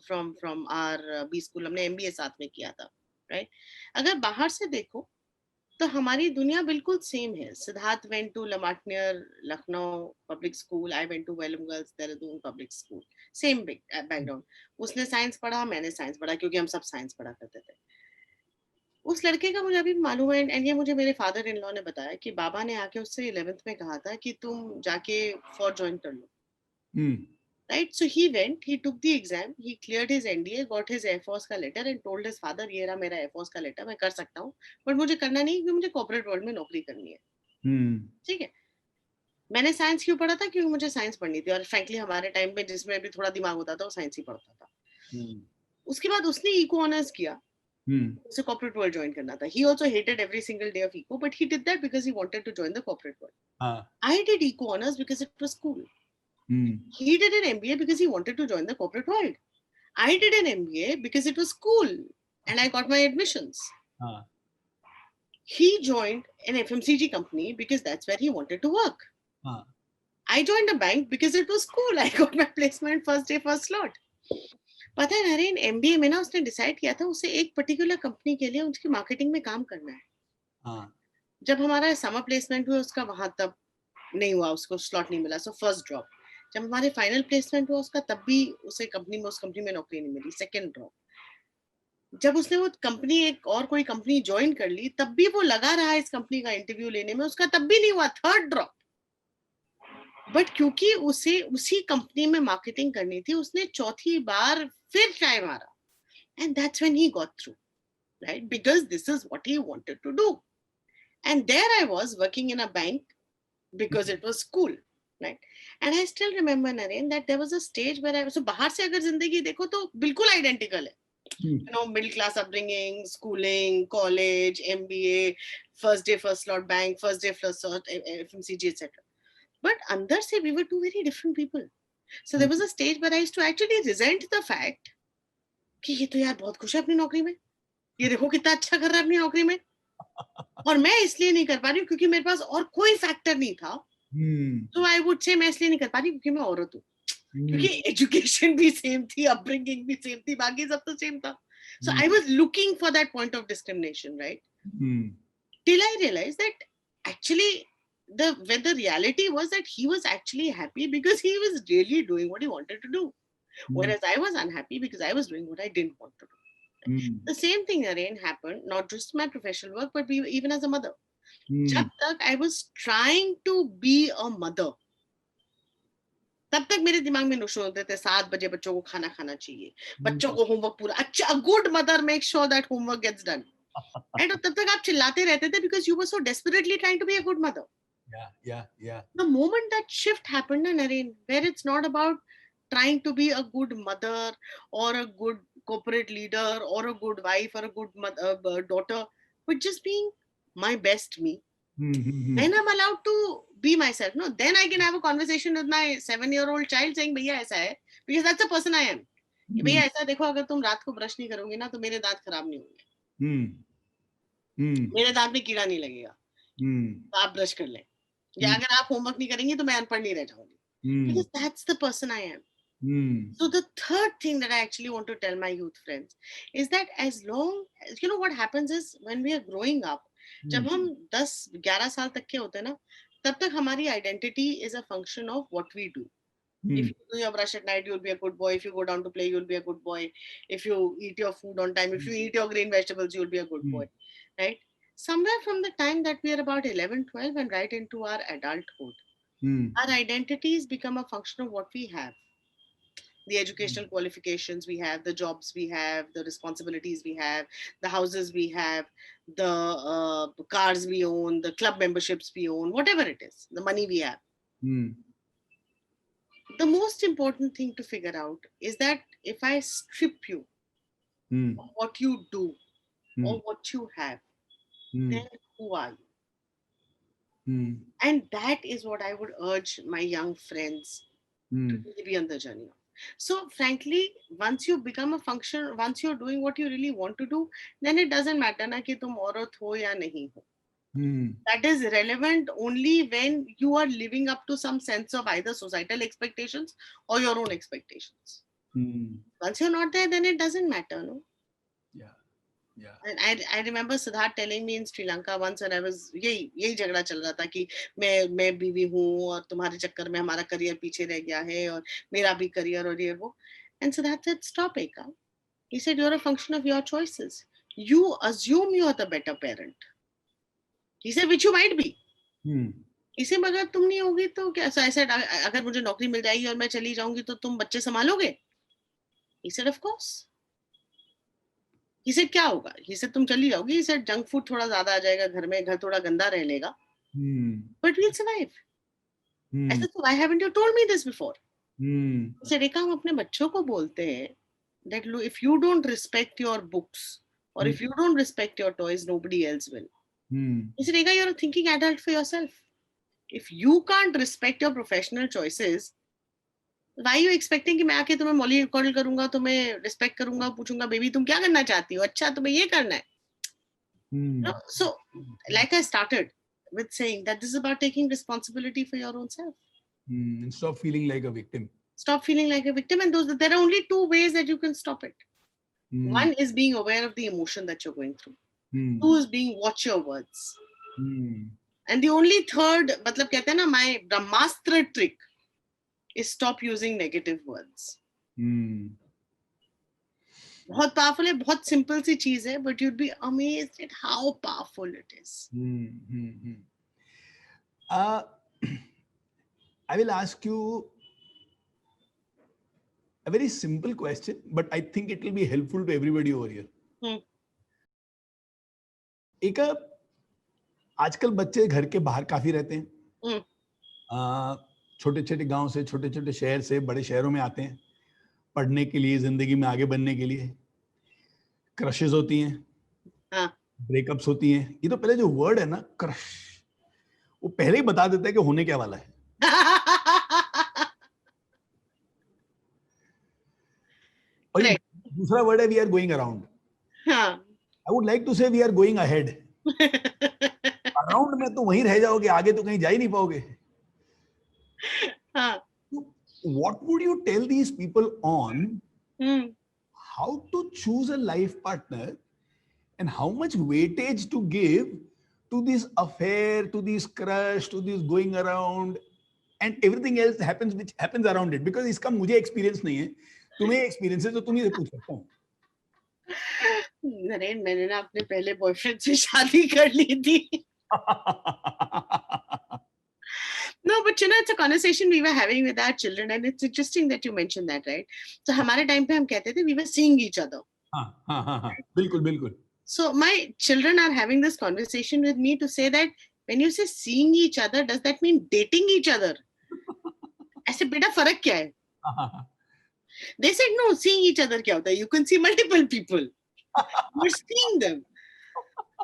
from our B school. हमने MBA साथ में किया था, right? अगर बाहर से देखो तो हमारी दुनिया बिल्कुल सेम है. Siddharth went to La Martiniere Lucknow public school, I went to Welham girls Dehradun public school, same background. उसने साइंस पढ़ा, मैंने साइंस पढ़ा, क्योंकि हम सब साइंस पढ़ा करते थे. उस लड़के का मुझे अभी मालूम है, एंड ये मुझे मेरे फादर इन लॉ ने बताया कि बाबा ने आके उससे 11th में कहा था कि तुम जाके फौज ज्वाइन कर लो. Right, so he went, he took the exam, he cleared his NDA, got his Air Force का letter and told his father, ये रहा मेरा Air Force का letter, मैं कर सकता हूँ, but मुझे करना नहीं क्योंकि मुझे corporate world में नौकरी करनी है. ठीक है. मैंने साइंस क्यों पढ़ा था? क्योंकि मुझे साइंस पढ़नी थी, और फ्रैंकली हमारे टाइम में जिसमें भी थोड़ा दिमाग होता था वो साइंस ही पढ़ता था. उसके बाद उसने इको ऑनर्स किया, उसे corporate world join करना था. He also hated every single day of eco, but he did that because he wanted to join the corporate world. I did eco honors because it was cool. He did an MBA because he wanted to join the corporate world. I did an MBA because it was cool and I got my admissions. He joined an FMCG company because that's where he wanted to work. I joined a bank because it was cool. I got my placement first day, first slot. पता है Naren, MBA में ना उसने decide किया था उसे एक particular company के लिए उसकी मार्केटिंग में काम करना है. जब हमारा समर प्लेसमेंट हुआ उसका वहां तब नहीं हुआ, उसको स्लॉट नहीं मिला, सो फर्स्ट ड्रॉप. जब हमारे फाइनल प्लेसमेंट हुआ उसका तब भी उस कंपनी में नौकरी नहीं मिली, सेकंड ड्रॉप. जब उसने वो कंपनी एक और कोई कंपनी ज्वाइन कर ली तब भी वो लगा रहा इस कंपनी का इंटरव्यू लेने में, उसका तब भी नहीं हुआ, थर्ड ड्रॉप. बट क्योंकि उसे उसी कंपनी में मार्केटिंग करनी थी, उसने चौथी बार फिर ट्राई मारा, and that's when he got through, right, because this is what he wanted to do. And there I was working in a bank because it was cool, right? And I still remember, Naren, that there was a stage where I was, so bahar se agar zindagi dekho to bilkul identical hai. Middle class upbringing, schooling, college, MBA, first day first slot bank, first day first slot FMCG, etc. But andar se we were two very different people. So there was a stage where I used to actually resent the fact कि ये तो यार बहुत खुश है अपनी नौकरी में, ये देखो कितना अच्छा कर रहा है अपनी नौकरी में, और मैं इसलिए नहीं कर पा रही हूँ क्योंकि मेरे पास और कोई फैक्टर नहीं था. तो आई वुड से मैं इसलिए नहीं कर पा रही क्योंकि मैं औरत हूँ, क्योंकि एजुकेशन भी सेम थी, अपब्रिंगिंग भी सेम थी, बाकी सब तो सेम था. So I was looking for that point of discrimination, right, till I realise that actually the reality was that he was actually happy because he was really doing what he wanted to do, whereas I was unhappy because I was doing what I didn't want to do. The same thing, Naren, happened not just my professional work but even as a mother. जब तक I was trying to be a mother, तब तक मेरे दिमाग में notion होते थे 7 बजे बच्चों को खाना खाना चाहिए, बच्चों को होमवर्क पूरा, अच्छा, good mother make sure that homework gets done, right. और तब तक आप चिल्लाते रहते थे because you were so desperately trying to be a good mother. Yeah. The moment that shift happened, Naren, where it's not about trying to be a good mother or a good corporate leader or a good wife or a good mother, daughter, but just being my best me. Then I'm allowed to be myself. No, then I can have a conversation with my 7-year-old child saying, भैया ऐसा है, because that's the person I am. कि भैया ऐसा देखो, अगर तुम रात को ब्रश नहीं करोगे ना तो मेरे दांत खराब नहीं होंगे, मेरे दांत में कीड़ा नहीं लगेगा, तो आप ब्रश कर लें, या अगर आप होमवर्क नहीं करेंगे तो मैं अनपढ़ नहीं रह जाऊंगी, because that's the person I am. So the third thing that I actually want to tell my youth friends is that as long as, you know, what happens is when we are growing up, जब हम 10-11 साल तक के होते हैं ना, तब तक हमारी identity is a function of what we do. If you do your brush at night, you'll be a good boy. If you go down to play, you'll be a good boy. If you eat your food on time, if you eat your green vegetables, you'll be a good boy, right? Somewhere from the time that we are about 11, 12 and right into our adulthood, our identities become a function of what we have. The educational qualifications we have, the jobs we have, the responsibilities we have, the houses we have, the cars we own, the club memberships we own, whatever it is, the money we have. The most important thing to figure out is that if I strip you of what you do or what you have, then who are you? And that is what I would urge my young friends to really be on the journey of. So frankly, once you become a function, once you're doing what you really want to do, then it doesn't matter na ki tum aurat ho ya nahi ho. That is relevant only when you are living up to some sense of either societal expectations or your own expectations. Once you're not there, then it doesn't matter, no? Yeah. And I remember Siddharth telling me in Sri Lanka once when I was यही झगड़ा चल रहा था कि मैं बीवी हूँ और तुम्हारे चक्कर में हमारा करियर पीछे रह गया है और मेरा भी करियर और ये वो. And Siddharth said, stop, Eka. He said, you're a function of your choices. You assume you are the better parent. He said, which you might be. इसे मगर तुम नहीं होगी तो क्या? So I said, अगर मुझे नौकरी मिल जाएगी और मैं चली जाऊंगी तो तुम बच्चे संभालोगे? He said, of course. He said, क्या होगा? He said, तुम चली जाओगी. He said, जंक फूड थोड़ा ज्यादा आ जाएगा घर में, घर थोड़ा गंदा रह लेगा, but we'll survive. I said, so why haven't you told me this before? He said, Rekha, हम अपने बच्चों को बोलते हैं that if you don't respect your books or if you don't respect your toys, nobody else will. He said, Rekha, you're a thinking adult for yourself. If you can't respect your professional choices, why are you expecting कि मैं आके तुम्हें Molly call करूंगा, तुम्हें respect करूंगा, पूछूंगा baby तुम क्या करना चाहती हो, अच्छा तुम्हें ये करना है. No? So like I started with saying that this is about taking responsibility for your own self. And stop feeling like a victim. Stop feeling like a victim, and there are only two ways that you can stop it. One is being aware of the emotion that you're going through. Two is being watch your words. And the only third, मतलब कहते हैं ना, my Brahmastra trick is stop using negative words. बहुत powerful है, बहुत simple सी चीज है, but you'd be amazed at how powerful it is. I will ask you a very simple question, but I think it will be helpful to everybody over here. एक आजकल बच्चे घर के बाहर काफी रहते हैं, छोटे छोटे गांव से, छोटे छोटे शहर से बड़े शहरों में आते हैं पढ़ने के लिए, जिंदगी में आगे बढ़ने के लिए. क्रशेस होती हैं, ब्रेकअप्स होती हैं. ये तो पहले जो वर्ड है ना क्रश, वो पहले ही बता देता है कि होने क्या वाला है. और ये दूसरा वर्ड है we are going around. I would like to say we are going ahead. Around में तो वहीं रह जाओगे, आगे तो कहीं जा ही नहीं पाओगे. What would you tell these people on how to choose a life partner and how much weightage to give to this affair, to this crush, to this going around and everything else happens which happens around it? Because इसका मुझे experience नहीं है, तुम्हें experience है तो तुम ही से पूछ सकता हूँ. नरेन, मैंने ना अपने पहले बॉयफ्रेंड से शादी कर ली थी. No, but you know, it's a conversation we were having with our children, and it's interesting that you mentioned that, right? So, हमारे time पे हम कहते थे we were seeing each other. बिल्कुल बिल्कुल. So my children are having this conversation with me to say that when you say seeing each other, does that mean dating each other? ऐसे बेटा फर्क क्या है? They said no, seeing each other क्या होता है? You can see multiple people. You're seeing them.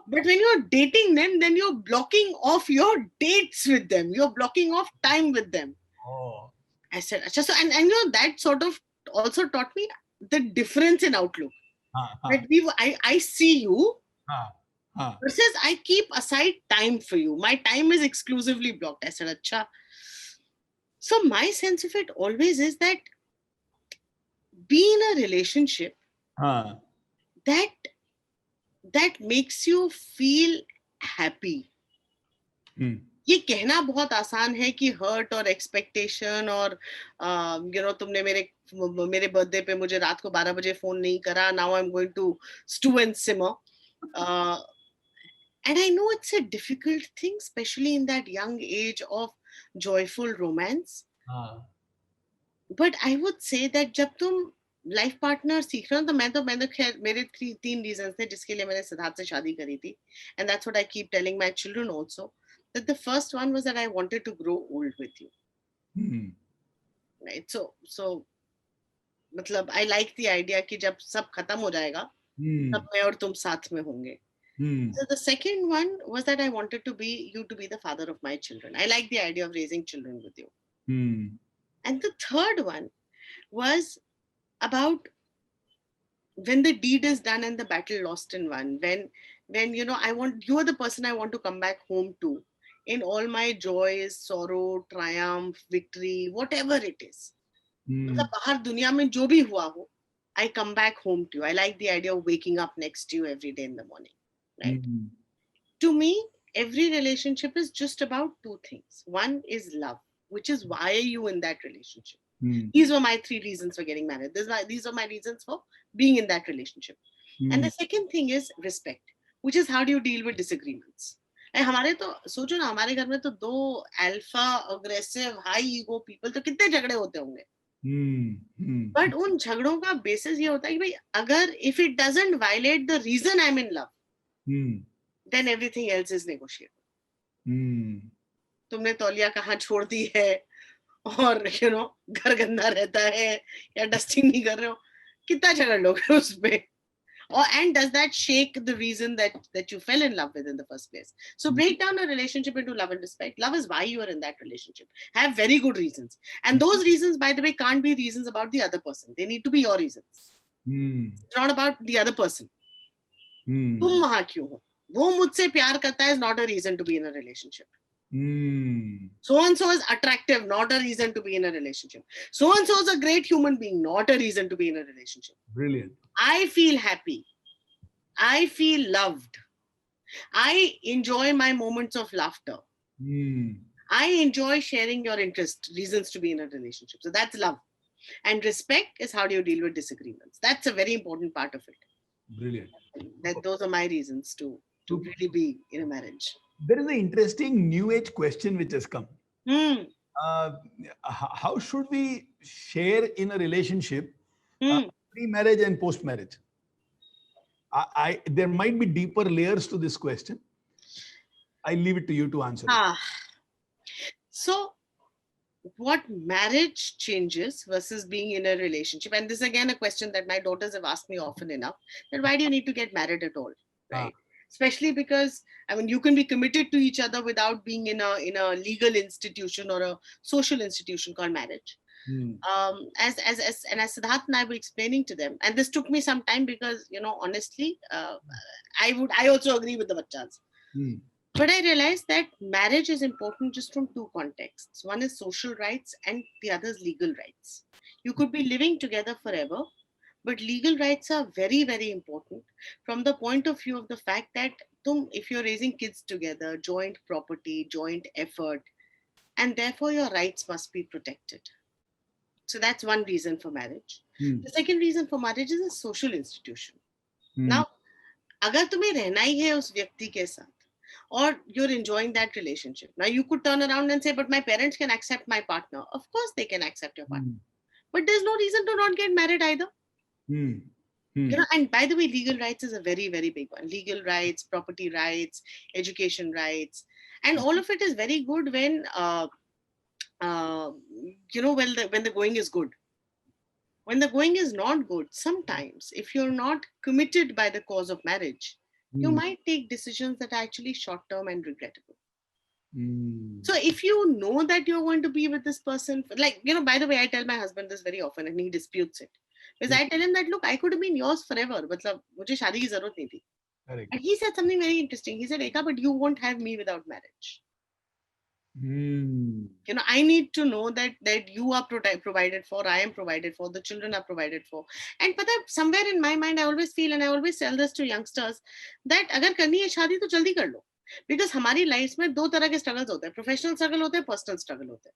But when you're dating them, then you're blocking off your dates with them. You're blocking off time with them. Oh. I said, "Acha." So, and you know, that sort of also taught me the difference in outlook. That I see you versus I keep aside time for you. My time is exclusively blocked. I said, "Acha." So my sense of it always is that be in a relationship that makes you feel happy. ये कहना बहुत आसान है कि hurt और expectation और you know तुमने मेरे बर्थडे पे मुझे रात को 12 बजे फोन नहीं करा, now I am going to stew and simmer, and I know it's a difficult thing, especially in that young age of joyful romance, but I would say that जब तुम लाइफ पार्टनर सीख रहे हो, तो मैं तो खैर मेरे 3 रीजंस थे जिसके लिए मैंने सिद्धार्थ से शादी करी थी, and that's what I keep telling my children also, that the first one was that I wanted to grow old with you. Right? So मतलब I like the idea कि जब सब खत्म हो जाएगा तब मैं और तुम साथ में होंगे. So the second one was that I wanted to be the father of my children. I like the idea of raising children with you. And the third one was about when the deed is done and the battle lost and won. When you know, you are the person I want to come back home to in all my joys, sorrow, triumph, victory, whatever it is. मतलब बाहर दुनिया में जो भी हुआ हो, I come back home to you. I like the idea of waking up next to you every day in the morning. Right? To me, every relationship is just about 2 things. One is love, which is why are you in that relationship? These were my 3 reasons for getting married. These are my reasons for being in that relationship. And the second thing is respect, which is how do you deal with disagreements? हमारे तो सोचो ना, हमारे घर में तो 2 alpha aggressive high ego people, तो कितने झगड़े होते होंगे. बट उन झगड़ों का बेसिस ये होता है कि भाई अगर if it doesn't violate the reason I am in love, then everything else is negotiable. तुमने तौलिया कहाँ छोड़ दी है, और यू नो घर गंदा रहता है या डस्टिंग नहीं कर रहे हो, कितना झगड़ लोगे उस पे, or and does that shake the reason that you fell in love with in the first place? So break down a relationship into love and respect. Love is why you are in that relationship. Have very good reasons, and those reasons, by the way, can't be reasons about the other person. They need to be your reasons. It's not about the other person. तुम वहां क्यों हो, वो मुझसे प्यार करता है, is not a reason to be in a relationship. So and so is attractive, not a reason to be in a relationship. So and so is a great human being, not a reason to be in a relationship. Brilliant. I feel happy, I feel loved, I enjoy my moments of laughter, I enjoy sharing your interest, reasons to be in a relationship. So that's love. And respect is how do you deal with disagreements. That's a very important part of it. Brilliant. Those are my reasons to really be in a marriage. There is an interesting new age question which has come. How should we share in a relationship pre-marriage and post-marriage? There might be deeper layers to this question. I leave it to you to answer it. So what marriage changes versus being in a relationship, and this is again a question that my daughters have asked me often enough, that why do you need to get married at all, right? Especially because I mean you can be committed to each other without being in a legal institution or a social institution called marriage. As Siddharth and I were explaining to them, and this took me some time because you know honestly I also agree with the bachchas. But I realized that marriage is important just from 2 contexts. One is social rights and the other is legal rights. You could be living together forever, but legal rights are very, very important from the point of view of the fact that if you're raising kids together, joint property, joint effort, and therefore your rights must be protected. So that's one reason for marriage. The second reason for marriage is a social institution. Now, agar tumhe rehna hi hai us vyakti ke sath, or you're enjoying that relationship, now you could turn around and say, but my parents can accept my partner. Of course they can accept your partner. But there's no reason to not get married either. You know, and by the way, legal rights is a very, very big one. Legal rights, property rights, education rights, and all of it is very good when you know, when the going is good. When the going is not good, sometimes if you're not committed by the cause of marriage, you might take decisions that are actually short term and regrettable. Hmm. So if you know that you're going to be with this person, like, by the way, I tell my husband this very often and he disputes it. Because I tell him that, look, I could have been yours forever. मतलब मुझे शादी की जरूरत नहीं थी. Correct. And he said something very interesting. He said, Eka, but you won't have me without marriage. I need to know that you are provided for, I am provided for, the children are provided for. And but somewhere in my mind, I always feel, and I always tell this to youngsters, that अगर करनी है शादी तो जल्दी कर लो. Because हमारी life में दो तरह के स्ट्रगल्स होते हैं, प्रोफेशनल स्ट्रगल होते हैं, पर्सनल स्ट्रगल होते हैं.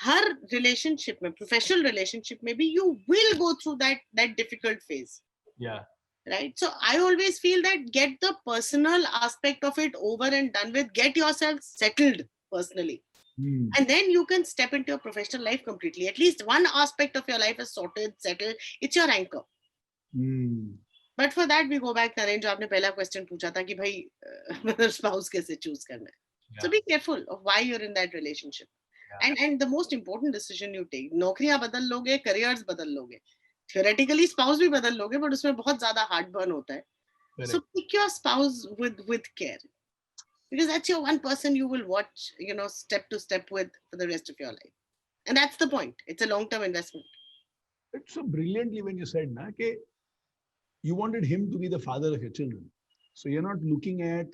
हर रिलेशनशिप में, प्रोफेशनल रिलेशनशिप में भी, you will go through that difficult phase. Yeah. Right. So I always feel that get the personal aspect of it over and done with, get yourself settled personally. And then you can step into your professional life completely. At least one aspect of your life is sorted, settled. It's your anchor. But for that, we go back, Naren, जो आपने पहला question पूछा था कि भाई spouse कैसे choose करना है. So be careful of why you're in that relationship. And the most important decision you take, नौकरियां बदल लोगे, careers बदल लोगे. Theoretically, spouse भी बदल लोगे, but उसमें बहुत ज़्यादा heartburn होता है. So pick your spouse with care. Because that's your one person you will watch, step to step with for the rest of your life. And that's the point. It's a long-term investment. It's so brilliantly when you said, na, ke you wanted him to be the father of your children. So you're not looking at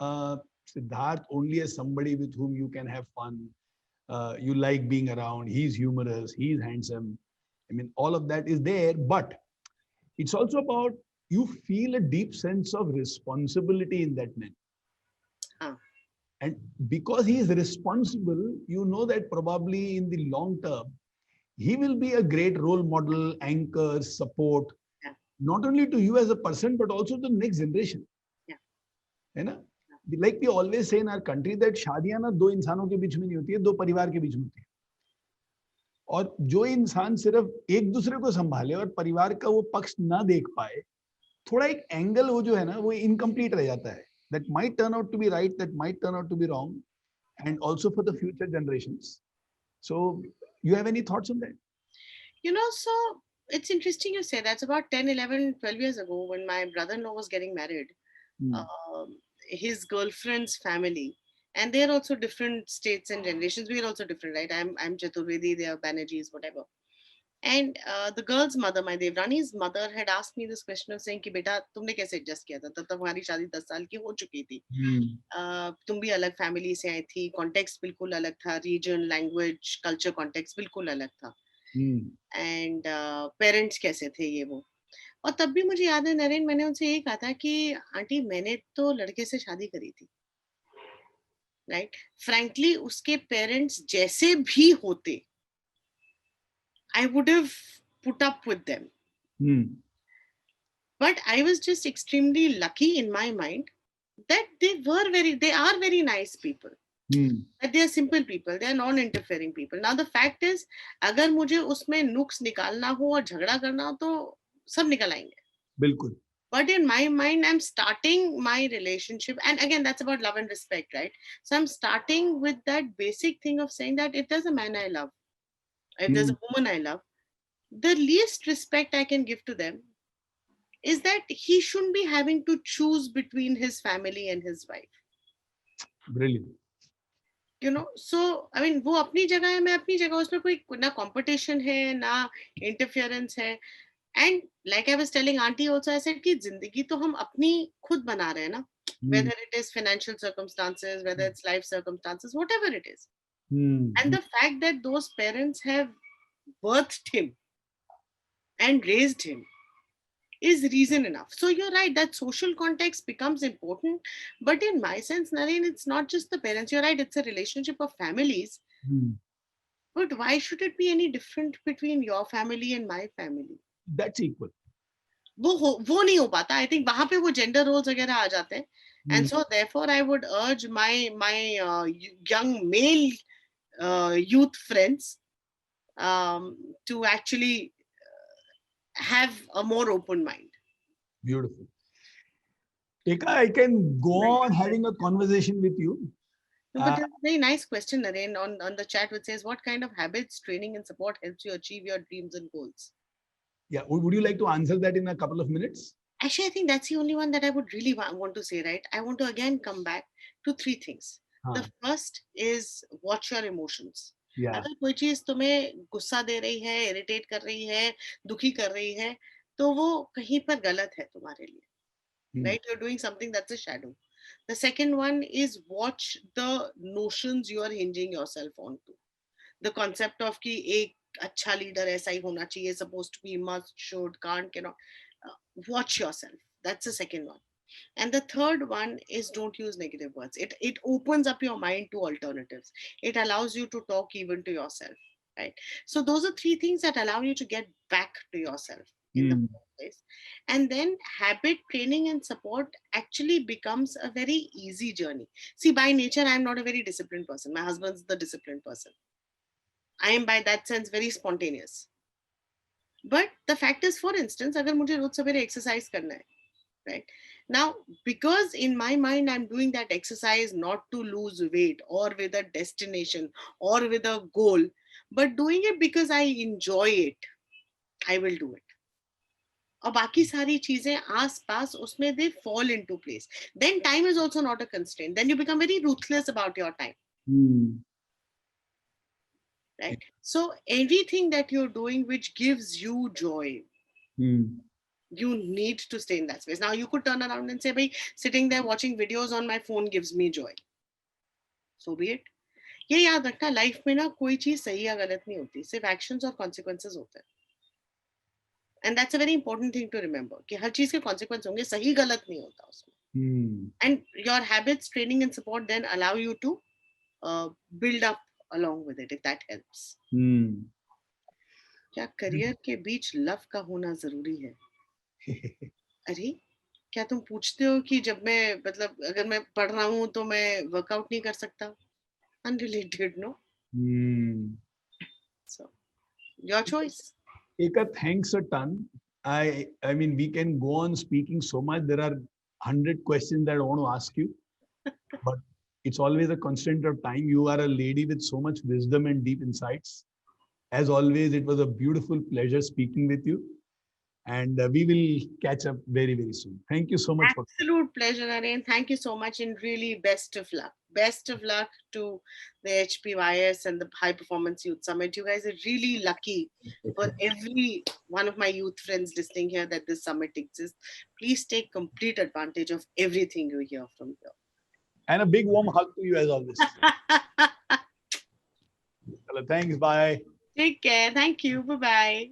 Siddharth only as somebody with whom you can have fun. You like being around. He's humorous. He's handsome. I mean, all of that is there. But it's also about you feel a deep sense of responsibility in that man. And because he is responsible, you know that probably in the long term, he will be a great role model, anchor, support, not only to you as a person, but also to the next generation. Yeah. Like we always say in our country that शादियां ना दो इंसानों के बीच में नहीं होती है, दो परिवार के बीच में होती है. और जो इंसान सिर्फ एक दूसरे को संभाले और परिवार का वो पक्ष ना देख पाए, थोड़ा एक एंगल वो जो है ना वो इनकम्प्लीट रह जाता है. That might turn out to be right, that might turn out to be wrong, and also for the future generations. So you have any thoughts on that? So it's interesting you say that's about 10, 11, 12 years ago when my brother-in-law was getting married. His girlfriend's family, and they're also different states and generations. We're also different, right? I'm Chaturvedi, they are Banerjees, whatever. And the girl's mother, my Devrani's mother, had asked me this question of saying कि बेटा तुमने कैसे adjust किया था, तब तक हमारी शादी 10 साल की हो चुकी थी. तुम भी अलग फैमिली से आई थी, कॉन्टेक्स्ट बिल्कुल अलग था, रीजन, लैंग्वेज, कल्चर कॉन्टेक्स्ट बिल्कुल अलग था. एंड पेरेंट्स कैसे थे ये वो. और तब भी मुझे याद है नरेन, मैंने उनसे यही कहा था कि आंटी मैंने तो लड़के से शादी करी थी, राइट. फ्रैंकली उसके पेरेंट्स जैसे भी होते, I would have put up with them. But I was just extremely lucky in my mind that they are very nice people. That they are simple people, they are non-interfering people. Now the fact is, अगर मुझे उसमें नुक्स निकालना हो और झगड़ा करना हो तो सब निकल आएंगे. बिल्कुल. But in my mind, I'm starting my relationship, and again, that's about love and respect, right? So I'm starting with that basic thing of saying that if there's a man I love, if there's a woman I love, the least respect I can give to them is that he shouldn't be having to choose between his family and his wife. Brilliant. So I mean, वो अपनी जगह है, मैं अपनी जगह, उसमें कोई ना competition है ना interference है. And like I was telling auntie also, I said कि जिंदगी तो हम अपनी खुद बना रहे हैं ना, whether it is financial circumstances, whether it's life circumstances, whatever it is. And the fact that those parents have birthed him and raised him is reason enough. So you're right, that social context becomes important. But in my sense, Naren, it's not just the parents. You're right, it's a relationship of families. But why should it be any different between your family and my family? That's equal. वो नहीं हो पाता. I think वहाँ पे वो gender roles वगैरह आ जाते हैं. And so therefore I would urge my young male youth friends to actually have a more open mind. Beautiful. Eka, I can go on having a conversation with you. But a very nice question, Naren, on the chat, which says, what kind of habits, training and support helps you achieve your dreams and goals? Yeah, would you like to answer that in a couple of minutes? Actually, I think that's the only one that I would really want to say, right? I want to again come back to three things. The हाँ, first is watch your emotions. yeah. अगर कोई चीज तुम्हें गुस्सा दे रही है, irritate कर रही है, दुखी कर रही है, तो वो कहीं पर गलत है तुम्हारे लिए, Hmm. right? You're doing something that's a shadow. The second one is watch the notions you are hinging yourself onto. The concept of कि एक अच्छा लीडर ऐसा ही होना चाहिए, supposed to be, must, should, can't, cannot. Watch yourself. That's the second one. And the third one is don't use negative words. It opens up your mind to alternatives. It allows you to talk even to yourself, right? So those are three things that allow you to get back to yourself in the Hmm. first place. And then habit training and support actually becomes a very easy journey. See, by nature, I'm not a very disciplined person. My husband's the disciplined person. I am by that sense very spontaneous. But the fact is, for instance, अगर मुझे रोज सवेरे exercise करना है, right? Now, because in my mind, I'm doing that exercise not to lose weight or with a destination or with a goal, but doing it because I enjoy it, I will do it. और बाकी सारी चीजें आस पास उसमें they fall into place. Then time is also not a constraint. Then you become very ruthless about your time, Hmm. right? So everything that you're doing which gives you joy, Hmm. you need to stay in that space. Now you could turn around and say, "Bhai, sitting there watching videos on my phone gives me joy." So be it. ये याद रखना, life में ना कोई चीज सही या गलत नहीं होती, सिर्फ एक्शंस और कॉन्सिक्वेंसेस होते हैं. And that's a very important thing to remember कि हर चीज के कॉन्सिक्वेंस होंगे, सही गलत नहीं होता उसमें. Hmm. And your habits training and support then allow you to build up along with it if that helps. Hmm. क्या करियर के बीच लव का होना जरूरी है? अरे, क्या तुम पूछते हो कि जब मैं मतलब अगर मैं पढ़ रहा हूँ तो मैं वर्कआउट नहीं कर सकता? Unrelated, no. Hmm. So your choice. Eka, thanks a ton. I mean, we can go on speaking so much. There are 100 questions that I want to ask you, but it's always a constant of time. You are a lady with so much wisdom and deep insights. As always, it was a beautiful pleasure speaking with you, and we will catch up very, very soon. Thank you so much for. Absolute pleasure, Naren. Thank you so much, and really best of luck. Best of luck to the HPYS and the High Performance Youth Summit. You guys are really lucky for every one of my youth friends listening here that this summit exists. Please take complete advantage of everything you hear from And a big warm hug to you as always. here. Thanks. Bye. Take care. Thank you. Bye bye.